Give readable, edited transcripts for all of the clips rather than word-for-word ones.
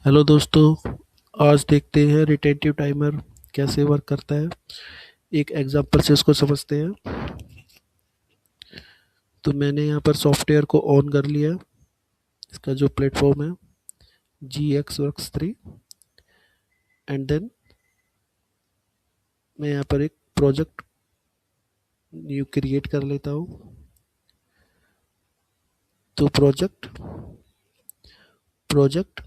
Hello दोस्तों। आज देखते हैं रिटेंटिव टाइमर कैसे वर्क करता है। एक एग्जांपल से इसको समझते हैं। तो मैंने यहाँ पर सॉफ्टवेयर को ऑन कर लिया। इसका जो प्लेटफॉर्म है GXWorks 3। एंड देन मैं यहाँ पर एक प्रोजेक्ट न्यू क्रिएट कर लेता हूँ। तो project project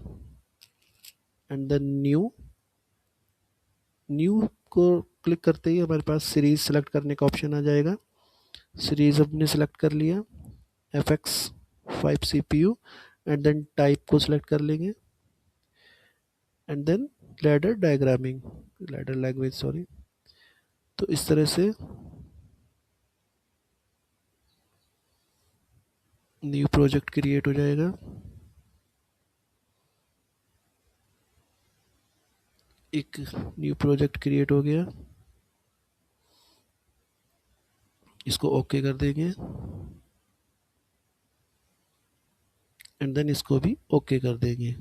and then new new को क्लिक करते ही हमारे पास सीरीज सेलेक्ट करने का ऑप्शन आ जाएगा। सीरीज हमने सेलेक्ट कर लिया, FX5 CPU। And then type को सिलेक्ट कर लेंगे and then ladder diagramming, ladder language sorry. तो इस तरह से न्यू प्रोजेक्ट क्रिएट हो जाएगा। एक न्यू प्रोजेक्ट क्रिएट हो गया, इसको ओके कर देंगे एंड देन इसको भी ओके कर देंगे।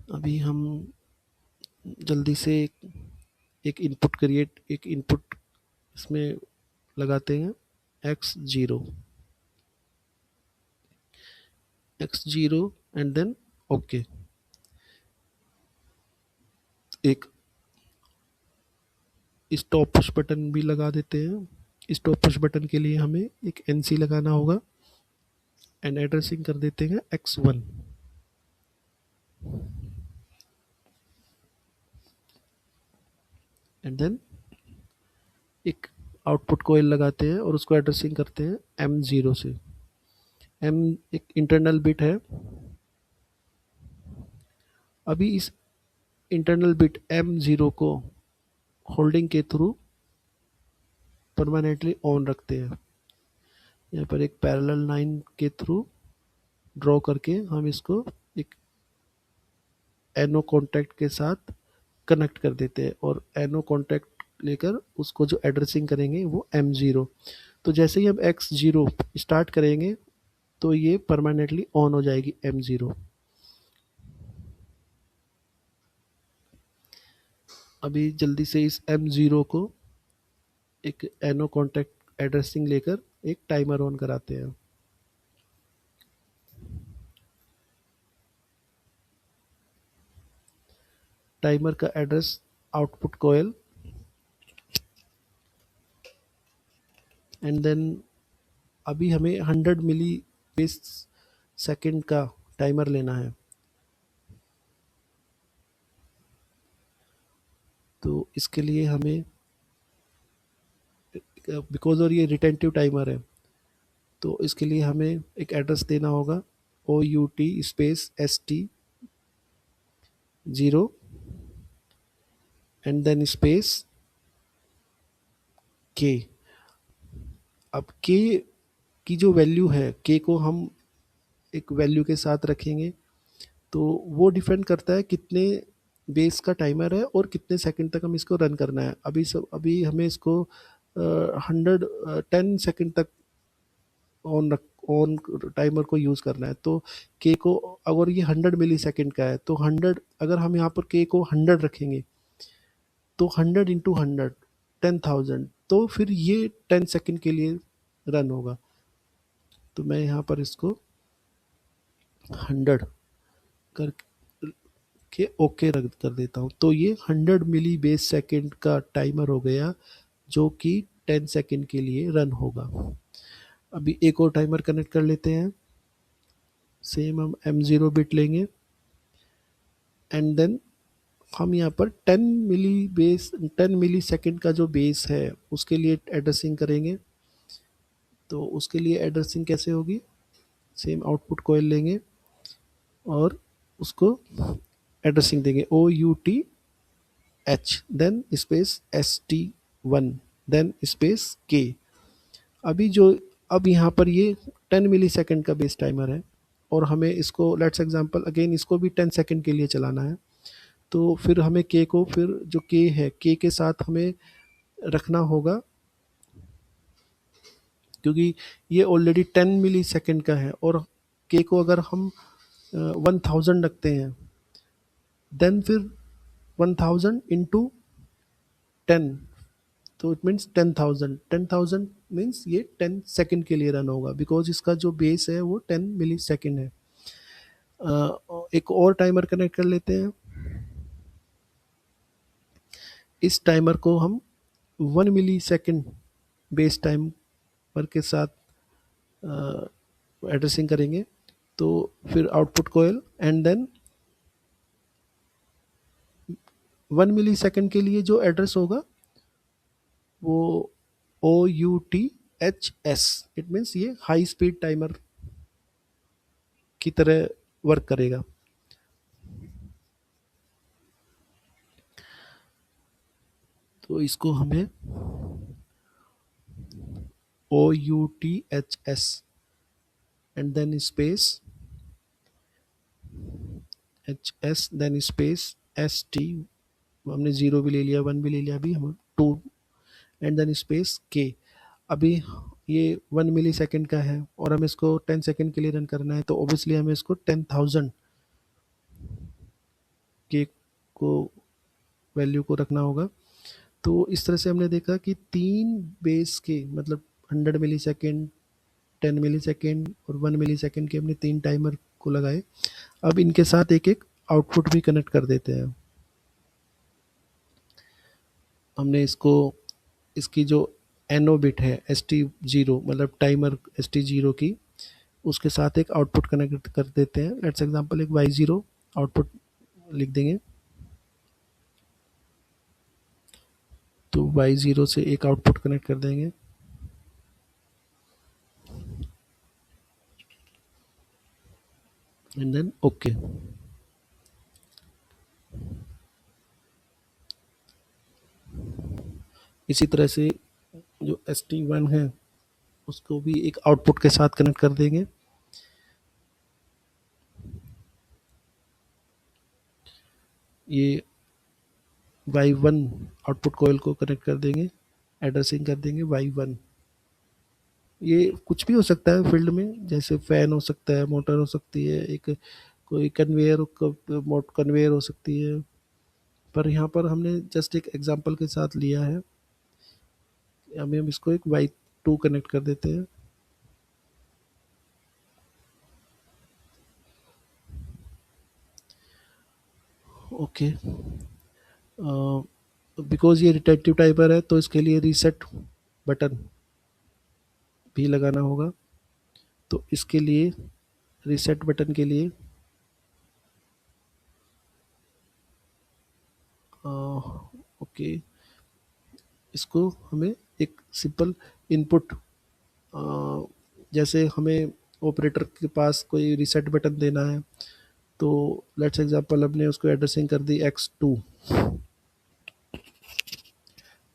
अभी हम जल्दी से एक इनपुट इसमें लगाते हैं x0 एंड देन ओके। एक स्टॉप पुश बटन भी लगा देते हैं। स्टॉप पुश बटन के लिए हमें एक NC लगाना होगा एंड एड्रेसिंग कर देते हैं X1। एंड देन एक आउटपुट कोयल लगाते हैं और उसको एड्रेसिंग करते हैं M0 से। M एक इंटरनल बिट है। अभी इस इंटरनल बिट M0 को होल्डिंग के थ्रू परमानेंटली ऑन रखते हैं। यहाँ पर एक पैरेलल लाइन के थ्रू ड्रॉ करके हम इसको एक एनो कॉन्टैक्ट के साथ कनेक्ट कर देते हैं और एनो कॉन्टैक्ट लेकर उसको जो एड्रेसिंग करेंगे वो M0। तो जैसे ही हम X0 स्टार्ट करेंगे तो ये परमानेंटली ऑन हो जाएगी M0। अभी जल्दी से इस M0 को एक एनो कॉन्टैक्ट एड्रेसिंग लेकर एक टाइमर ऑन कराते हैं। टाइमर का address output coil and then अभी हमें 100 मिली बेस सेकेंड का टाइमर लेना है। तो इसके लिए हमें बिकॉज और ये रिटेंटिव टाइमर है तो इसके लिए हमें एक एड्रेस देना होगा OUT space ST0 and then space K। अब K की जो वैल्यू है, K को हम एक वैल्यू के साथ रखेंगे तो वो डिपेंड करता है कितने बेस का टाइमर है और कितने सेकंड तक हम इसको रन करना है। अभी हमें इसको 10 सेकंड तक ऑन टाइमर को यूज़ करना है। तो के को अगर ये 100 मिली सेकेंड का है तो 100, अगर हम यहाँ पर के को 100 रखेंगे तो 100 इंटू 100 10,000, तो फिर ये 10 सेकेंड के लिए रन होगा। तो मैं यहाँ पर इसको 100 कर के ओके रख कर देता हूँ। तो ये 100 मिली बेस सेकेंड का टाइमर हो गया जो कि 10 सेकेंड के लिए रन होगा। अभी एक और टाइमर कनेक्ट कर लेते हैं। सेम हम M0 बिट लेंगे एंड देन हम यहाँ पर 10 मिली सेकेंड का जो बेस है उसके लिए एड्रेसिंग करेंगे। तो उसके लिए एड्रेसिंग कैसे होगी, सेम आउटपुट कोयल लेंगे और उसको एड्रेसिंग देंगे OUTH then space ST1 then space K। अब यहाँ पर ये 10 मिली सेकेंड का बेस टाइमर है और हमें इसको लेट्स एग्जांपल अगेन इसको भी 10 सेकेंड के लिए चलाना है। तो फिर हमें के को फिर जो के है के के साथ हमें रखना होगा क्योंकि ये ऑलरेडी 10 मिली सेकेंड का है और के को अगर हम 1000 रखते हैं, देन फिर 1000 इंटू 10, तो इट मीन्स 10,000। 10,000 मीन्स ये 10 सेकंड के लिए रन होगा, बिकॉज इसका जो बेस है वो 10 मिली सेकेंड है। एक और टाइमर कनेक्ट कर लेते हैं। इस टाइमर को हम 1 मिली सेकेंड बेस टाइमर के साथ एड्रेसिंग करेंगे। तो फिर output coil and then 1 millisecond के लिए जो एड्रेस होगा वो OUTHS, इट मीन्स ये हाई स्पीड टाइमर की तरह वर्क करेगा। तो इसको हमें OUTHS and then space HS then space ST, हमने 0 भी ले लिया, 1 भी ले लिया, अभी हम 2 एंड देन स्पेस K। अभी ये 1 मिली सेकेंड का है और हमें इसको 10 सेकेंड के लिए रन करना है, तो ऑब्वियसली हमें इसको 10,000 के को वैल्यू को रखना होगा। तो इस तरह से हमने देखा कि 3 बेस के मतलब 100 मिली सेकेंड, 10 मिली सेकेंड और 1 मिली सेकेंड के हमने 3 टाइमर को लगाए। अब इनके साथ एक एक आउटपुट भी कनेक्ट कर देते हैं। हमने इसको, इसकी जो NO बिट है ST0 मतलब टाइमर ST0 की, उसके साथ एक आउटपुट कनेक्ट कर देते हैं। लेट्स एग्जांपल एक Y0 आउटपुट लिख देंगे। तो Y0 से एक आउटपुट कनेक्ट कर देंगे एंड देन ओके। इसी तरह से जो ST1 है उसको भी एक आउटपुट के साथ कनेक्ट कर देंगे। ये Y1 आउटपुट कॉइल को कनेक्ट कर देंगे, एड्रेसिंग कर देंगे Y1। ये कुछ भी हो सकता है फील्ड में, जैसे फैन हो सकता है, मोटर हो सकती है, एक कोई कन्वेयर हो सकती है, पर यहाँ पर हमने जस्ट एक एग्जांपल के साथ लिया है। अभी हम इसको एक Y2 कनेक्ट कर देते हैं। ओके, बिकॉज ये रिटेक्टिव टाइमर है तो इसके लिए रीसेट बटन भी लगाना होगा। तो इसके लिए रीसेट बटन के लिए ओके, इसको हमें एक सिंपल इनपुट, जैसे हमें ऑपरेटर के पास कोई रीसेट बटन देना है, तो लेट्स एग्जांपल हमने उसको एड्रेसिंग कर दी X2,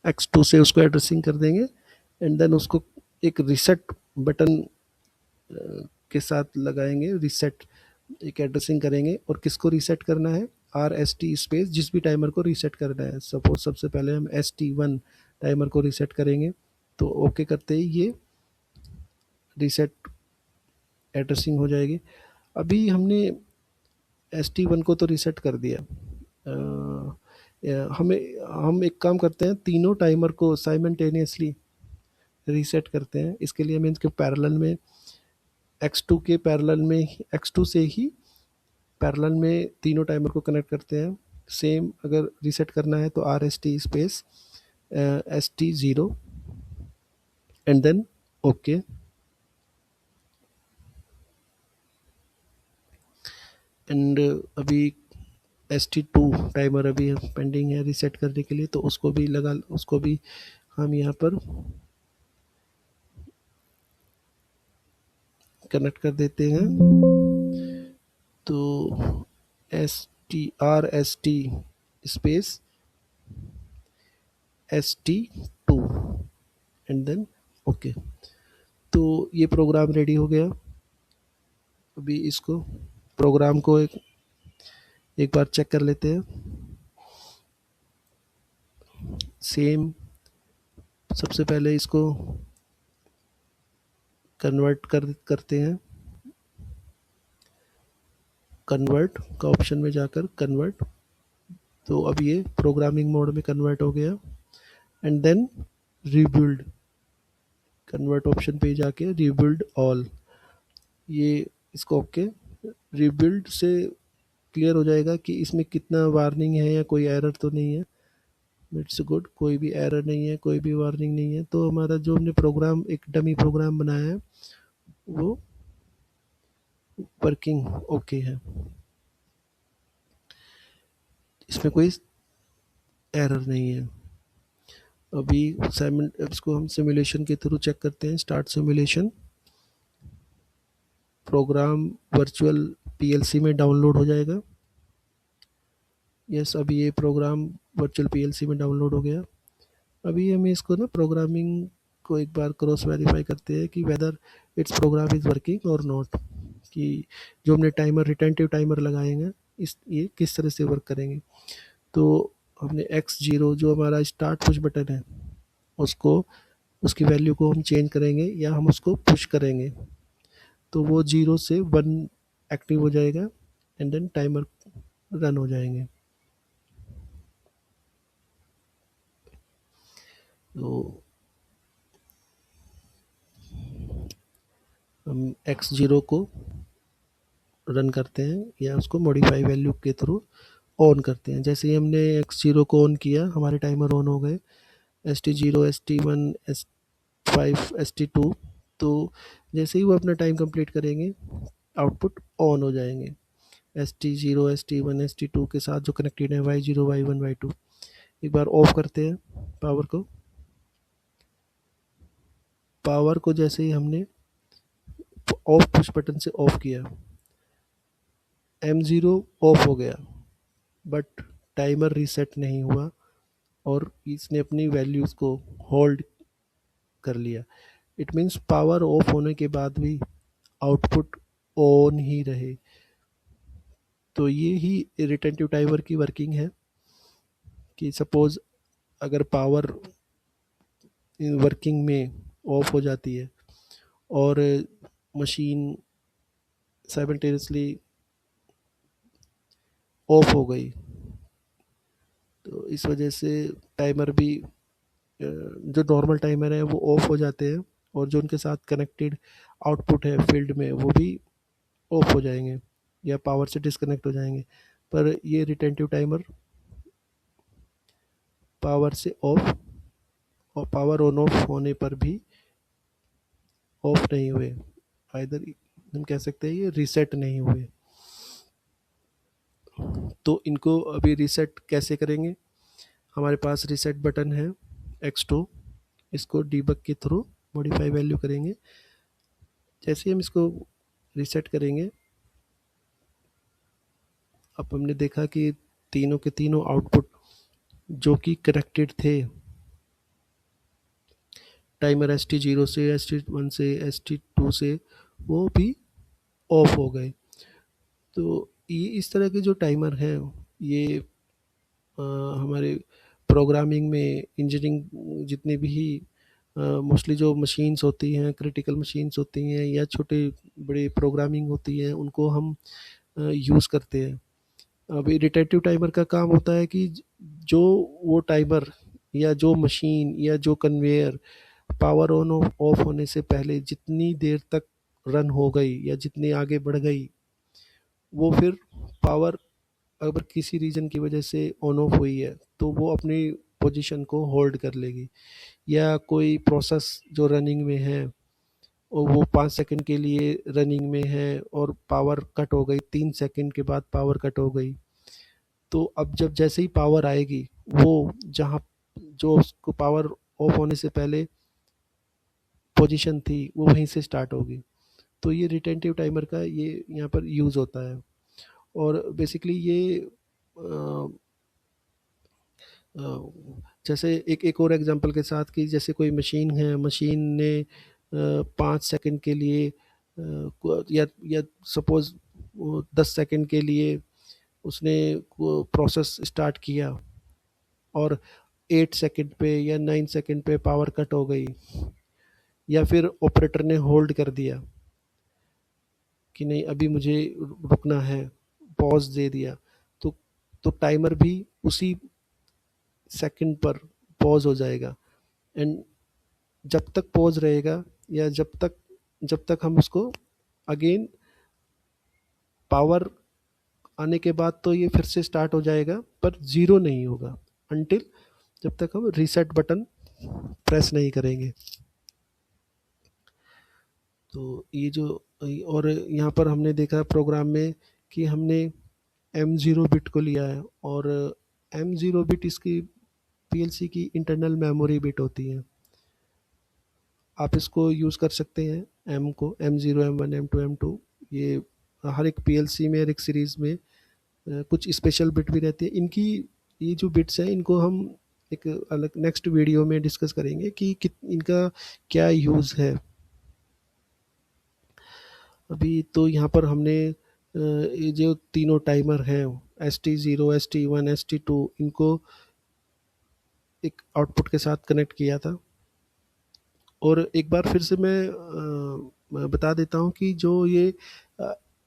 X2 से उसको एड्रेसिंग कर देंगे एंड देन उसको एक रीसेट बटन के साथ लगाएंगे। रीसेट एक एड्रेसिंग करेंगे और किसको रीसेट करना है, RST स्पेस जिस भी टाइमर को रीसेट करना है। सपोज सबसे पहले हम ST1 टाइमर को रीसेट करेंगे, तो ओके करते ही ये रीसेट एड्रेसिंग हो जाएगी। अभी हमने ST1 को तो रीसेट कर दिया, हम एक काम करते हैं, तीनों टाइमर को साइमल्टेनियसली रीसेट करते हैं। इसके लिए हम इनके पैरेलल में X2 के पैरेलल में X2 से ही पैरेलल में तीनों टाइमर को कनेक्ट करते हैं। सेम अगर रीसेट करना है तो RST space ST0 and then okay. And अभी ST2 टाइमर अभी पेंडिंग है रीसेट करने के लिए, तो उसको भी हम यहाँ पर कनेक्ट कर देते हैं। तो RST space ST2 and then okay. तो ये प्रोग्राम रेडी हो गया। अभी इसको प्रोग्राम को एक बार चेक कर लेते हैं। सेम सबसे पहले इसको कन्वर्ट करते हैं। कन्वर्ट का ऑप्शन में जाकर कन्वर्ट, तो अब ये प्रोग्रामिंग मोड में कन्वर्ट हो गया। And then rebuild, convert option पे जाके रीबिल्ड ऑल, ये इसको ओके। रीबिल्ड से क्लियर हो जाएगा कि इसमें कितना वार्निंग है या कोई एरर तो नहीं है। इट्स गुड, कोई भी एरर नहीं है, कोई भी वार्निंग नहीं है। तो हमारा जो हमने प्रोग्राम, एक डमी प्रोग्राम बनाया है, वो वर्किंग ओके है, इसमें कोई एरर नहीं है। अभी इसको हम सिमुलेशन के थ्रू चेक करते हैं। Start simulation, program virtual PLC में डाउनलोड हो जाएगा। यस, अभी ये प्रोग्राम वर्चुअल पीएलसी में डाउनलोड हो गया। अभी हमें इसको ना प्रोग्रामिंग को एक बार क्रॉस वेरीफाई करते हैं कि whether it's program is working और नॉट, कि जो हमने टाइमर, रिटेंटिव टाइमर लगाएंगे, इस ये किस तरह से वर्क करेंगे। तो हमने x0 जो हमारा स्टार्ट पुश बटन है, उसको, उसकी वैल्यू को हम चेंज करेंगे या हम उसको पुश करेंगे, तो वो 0 से 1 एक्टिव हो जाएगा एंड देन टाइमर रन हो जाएंगे। तो हम x0 को रन करते हैं या उसको मॉडिफाई वैल्यू के थ्रू ऑन करते हैं। जैसे ही हमने x0 को ऑन किया, हमारे टाइमर ऑन हो गए, ST0, ST1, S5, ST2। तो जैसे ही वो अपना टाइम कंप्लीट करेंगे, आउटपुट ऑन हो जाएंगे। ST0, ST1, ST2 के साथ जो कनेक्टेड है, Y0, Y1, Y2। एक बार ऑफ करते हैं पावर को। पावर को जैसे ही हमने ऑफ पुश बटन से ऑफ किया, M0 ऑफ हो गया, बट टाइमर रीसेट नहीं हुआ और इसने अपनी वैल्यूज़ को होल्ड कर लिया। इट मीन्स पावर ऑफ होने के बाद भी आउटपुट ऑन ही रहे। तो ये ही रिटेंटिव टाइमर की वर्किंग है कि सपोज अगर पावर वर्किंग में ऑफ हो जाती है और मशीन साइमल्टेनियसली ऑफ हो गई, तो इस वजह से टाइमर भी, जो नॉर्मल टाइमर है वो ऑफ हो जाते हैं और जो उनके साथ कनेक्टेड आउटपुट है फील्ड में, वो भी ऑफ हो जाएंगे या पावर से डिस्कनेक्ट हो जाएंगे। पर ये रिटेंटिव टाइमर पावर से ऑफ और पावर ऑन ऑफ होने पर भी ऑफ नहीं हुए, आइदर हम कह सकते हैं ये रीसेट नहीं हुए। तो इनको अभी रीसेट कैसे करेंगे? हमारे पास रीसेट बटन है x2, इसको डीबग के थ्रू मॉडिफाई वैल्यू करेंगे। जैसे ही हम इसको रीसेट करेंगे, अब हमने देखा कि तीनों के तीनों आउटपुट जो कि कनेक्टेड थे टाइमर ST0 से, ST1 से, ST2 से, वो भी ऑफ हो गए। तो ये इस तरह के जो टाइमर हैं, ये हमारे प्रोग्रामिंग में, इंजीनियरिंग जितने भी मोस्टली जो मशीन्स होती हैं, क्रिटिकल मशीन्स होती हैं या छोटे बड़े प्रोग्रामिंग होती हैं, उनको हम यूज़ करते हैं। अभी रिटेंटिव टाइमर का काम होता है कि जो वो टाइमर या जो मशीन या जो कन्वेयर पावर ऑन ऑफ होने से पहले जितनी देर तक रन हो गई या जितनी आगे बढ़ गई, वो फिर पावर अगर किसी रीजन की वजह से ऑन ऑफ हुई है, तो वो अपनी पोजीशन को होल्ड कर लेगी। या कोई प्रोसेस जो रनिंग में है और वो 5 सेकंड के लिए रनिंग में है और पावर कट हो गई, 3 सेकंड के बाद पावर कट हो गई, तो अब जब जैसे ही पावर आएगी, वो जहाँ जो उसको पावर ऑफ होने से पहले पोजीशन थी, वो वहीं से स्टार्ट होगी। तो ये रिटेंटिव टाइमर का ये यहाँ पर यूज़ होता है। और बेसिकली ये जैसे एक और एग्जांपल के साथ, कि जैसे कोई मशीन है, मशीन ने 5 सेकंड के लिए या सपोज 10 सेकंड के लिए उसने प्रोसेस स्टार्ट किया और 8 सेकंड पे या 9 सेकंड पे पावर कट हो गई, या फिर ऑपरेटर ने होल्ड कर दिया कि नहीं अभी मुझे रुकना है, पॉज दे दिया तो टाइमर भी उसी सेकंड पर पॉज हो जाएगा। एंड जब तक पॉज रहेगा या जब तक हम उसको अगेन पावर आने के बाद तो ये फिर से स्टार्ट हो जाएगा, पर ज़ीरो नहीं होगा अनटिल जब तक हम रीसेट बटन प्रेस नहीं करेंगे। तो ये जो और यहाँ पर हमने देखा प्रोग्राम में कि हमने M0 बिट को लिया है, और M0 बिट इसकी पीएलसी की इंटरनल मेमोरी बिट होती है। आप इसको यूज़ कर सकते हैं M को, M0, M1, M2, M2। ये हर एक पीएलसी में, हर एक सीरीज़ में कुछ स्पेशल बिट भी रहती है। इनकी ये जो बिट्स हैं इनको हम एक अलग नेक्स्ट वीडियो में डिस्कस करेंगे कि इनका क्या यूज़ है। अभी तो यहाँ पर हमने ये जो तीनों टाइमर हैं ST0, ST1, ST2, इनको एक आउटपुट के साथ कनेक्ट किया था। और एक बार फिर से मैं बता देता हूँ कि जो ये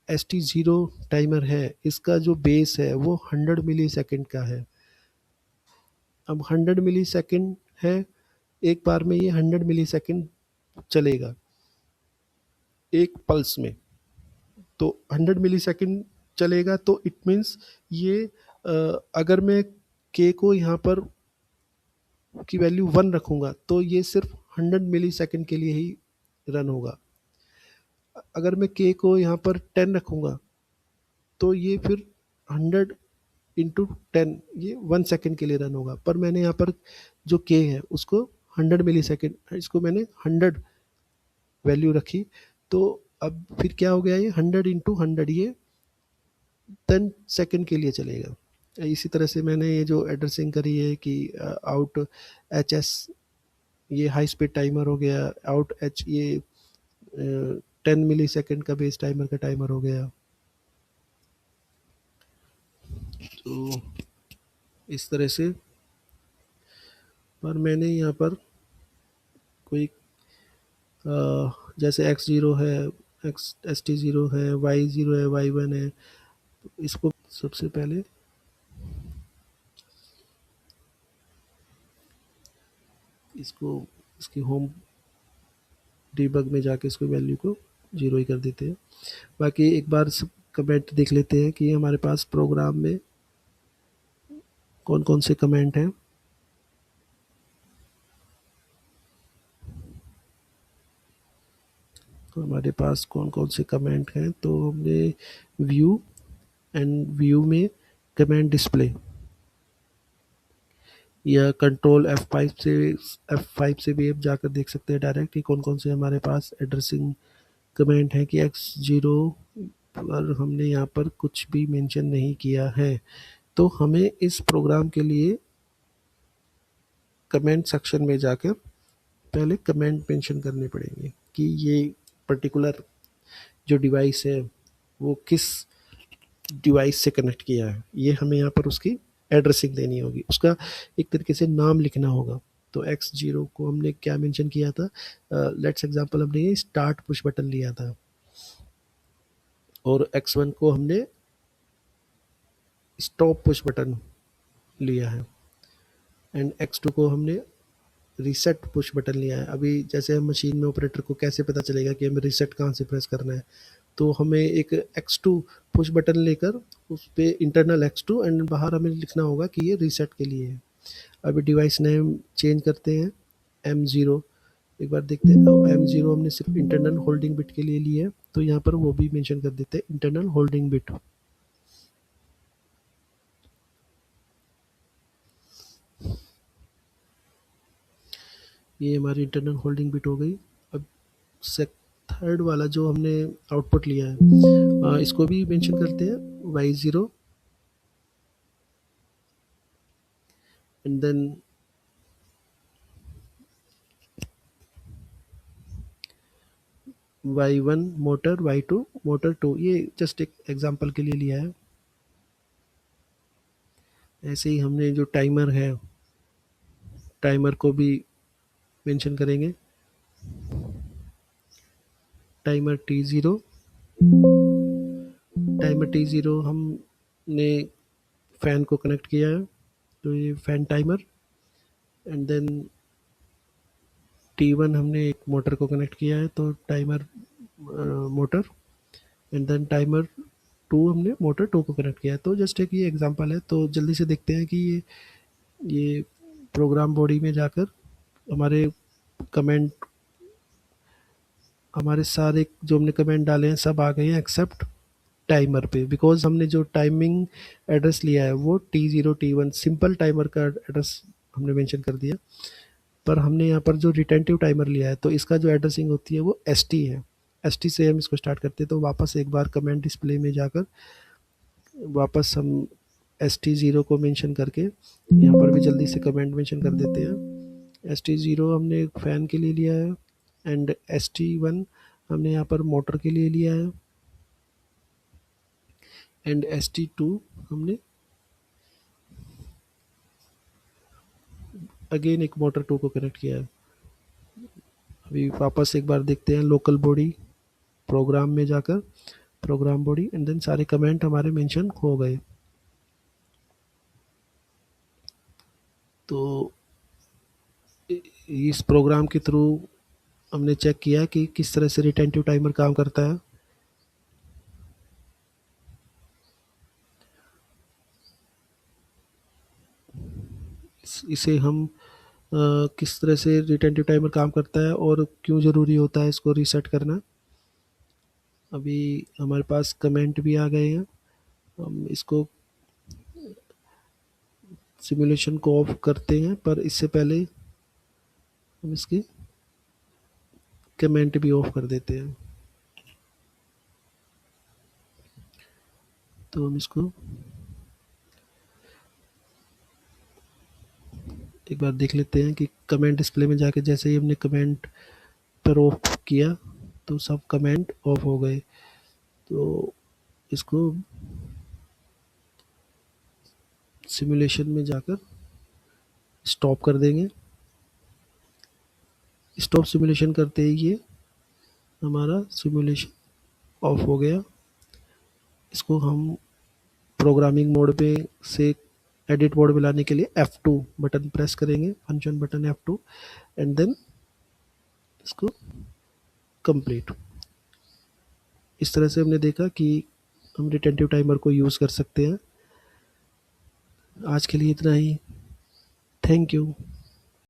ST0 टाइमर है इसका जो बेस है वो 100 मिली सेकेंड का है। अब 100 मिली सेकेंड है, एक बार में ये 100 मिली सेकेंड चलेगा एक पल्स में। तो 100 मिली सेकेंड चलेगा तो इट मीन्स ये अगर मैं के को यहाँ पर की वैल्यू 1 रखूँगा तो ये सिर्फ 100 मिली सेकेंड के लिए ही रन होगा। अगर मैं के को यहाँ पर 10 रखूँगा तो ये फिर 100 इंटू 10 ये 1 सेकेंड के लिए रन होगा। पर मैंने यहाँ पर जो के है उसको 100 मिली सेकेंड, इसको मैंने 100 वैल्यू रखी। तो अब फिर क्या हो गया, ये 100 इंटू 100 ये 10 सेकेंड के लिए चलेगा। इसी तरह से मैंने ये जो एड्रेसिंग करी है कि आउट HS ये हाई स्पीड टाइमर हो गया, आउट H ये 10 मिली सेकेंड का बेस टाइमर का टाइमर हो गया। तो इस तरह से, पर मैंने यहाँ पर कोई जैसे X0 है, ST0 है, Y0 है, Y1 है, इसको सबसे पहले इसको इसकी होम डीबग में जाके इसको वैल्यू को 0 ही कर देते हैं। बाकी एक बार कमेंट देख लेते हैं कि हमारे पास प्रोग्राम में कौन कौन से कमेंट हैं। तो हमारे पास कौन कौन से कमेंट हैं, तो हमने व्यू एंड व्यू में कमेंट डिस्प्ले या कंट्रोल F5 से भी आप जाकर देख सकते हैं डायरेक्ट कि कौन कौन से हमारे पास एड्रेसिंग कमेंट है। कि X0 पर हमने यहाँ पर कुछ भी मेंशन नहीं किया है, तो हमें इस प्रोग्राम के लिए कमेंट सेक्शन में जाकर पहले कमेंट मेंशन करने पड़ेंगे कि ये पर्टिकुलर जो डिवाइस है वो किस डिवाइस से कनेक्ट किया है। ये हमें यहाँ पर उसकी एड्रेसिंग देनी होगी, उसका एक तरीके से नाम लिखना होगा। तो X0 को हमने क्या मेंशन किया था, लेट्स एग्जांपल हमने ये स्टार्ट पुश बटन लिया था, और X1 को हमने स्टॉप पुश बटन लिया है, एंड X2 को हमने रीसेट पुश बटन लिया है। अभी जैसे हम मशीन में ऑपरेटर को कैसे पता चलेगा कि हमें रीसेट कहाँ से प्रेस करना है, तो हमें एक X2 पुश बटन लेकर उस पर इंटरनल X2 एंड बाहर हमें लिखना होगा कि ये रीसेट के लिए है। अभी डिवाइस नेम चेंज करते हैं M0, एक बार देखते हैं। M0 हमने सिर्फ इंटरनल होल्डिंग बिट के लिए लिया है, तो यहाँ पर वो भी मेंशन कर देते हैं इंटरनल होल्डिंग बिट। ये हमारी इंटरनल होल्डिंग बिट हो गई। अब थर्ड वाला जो हमने आउटपुट लिया है इसको भी मेंशन करते हैं Y0 and then Y1 motor, Y2 motor 2। ये जस्ट एक एग्जांपल के लिए लिया है। ऐसे ही हमने जो टाइमर है, टाइमर को भी मेंशन करेंगे। टाइमर T0, टाइमर T0 हमने फ़ैन को कनेक्ट किया है, तो ये fan timer. And then T1 हमने एक मोटर को कनेक्ट किया है, तो timer motor. And then timer 2 हमने मोटर 2 को कनेक्ट किया है। तो जस्ट एक ये एग्जांपल है, तो जल्दी से देखते हैं कि ये प्रोग्राम बॉडी में जाकर हमारे कमेंट, हमारे सारे जो हमने कमेंट डाले हैं सब आ गए हैं एक्सेप्ट टाइमर पे, बिकॉज हमने जो टाइमिंग एड्रेस लिया है वो T0 T1 सिंपल टाइमर का एड्रेस हमने मेंशन कर दिया। पर हमने यहाँ पर जो रिटेंटिव टाइमर लिया है, तो इसका जो एड्रेसिंग होती है वो ST है। ST से हम इसको स्टार्ट करते हैं। तो वापस एक बार कमेंट डिस्प्ले में जाकर वापस हम ST0 को मेंशन करके यहाँ पर भी जल्दी से कमेंट मेंशन कर देते हैं। ST0 हमने फ़ैन के लिए लिया है, एंड ST1 हमने यहाँ पर मोटर के लिए लिया है, एंड ST2 हमने अगेन एक मोटर 2 को कनेक्ट किया है। अभी वापस एक बार देखते हैं लोकल बॉडी प्रोग्राम में जाकर, प्रोग्राम बॉडी, एंड देन सारे कमेंट हमारे मेंशन हो गए। तो इस प्रोग्राम के थ्रू हमने चेक किया कि किस तरह से रिटेंटिव टाइमर काम करता है। इसे हम किस तरह से रिटेंटिव टाइमर काम करता है और क्यों ज़रूरी होता है इसको रीसेट करना। अभी हमारे पास कमेंट भी आ गए हैं। हम इसको सिमुलेशन को ऑफ करते हैं, पर इससे पहले हम इसके कमेंट भी ऑफ कर देते हैं। तो हम इसको एक बार देख लेते हैं कि कमेंट डिस्प्ले में जाके जैसे ही हमने कमेंट पर ऑफ किया तो सब कमेंट ऑफ हो गए। तो इसको सिमुलेशन में जाकर स्टॉप कर देंगे। स्टॉप सिमुलेशन करते ही ये हमारा सिमुलेशन ऑफ हो गया। इसको हम प्रोग्रामिंग मोड पे से एडिट मोड में लाने के लिए F2 बटन प्रेस करेंगे, function button F2, and then इसको कंप्लीट। इस तरह से हमने देखा कि हम रिटेंटिव टाइमर को यूज़ कर सकते हैं। आज के लिए इतना ही। Thank you.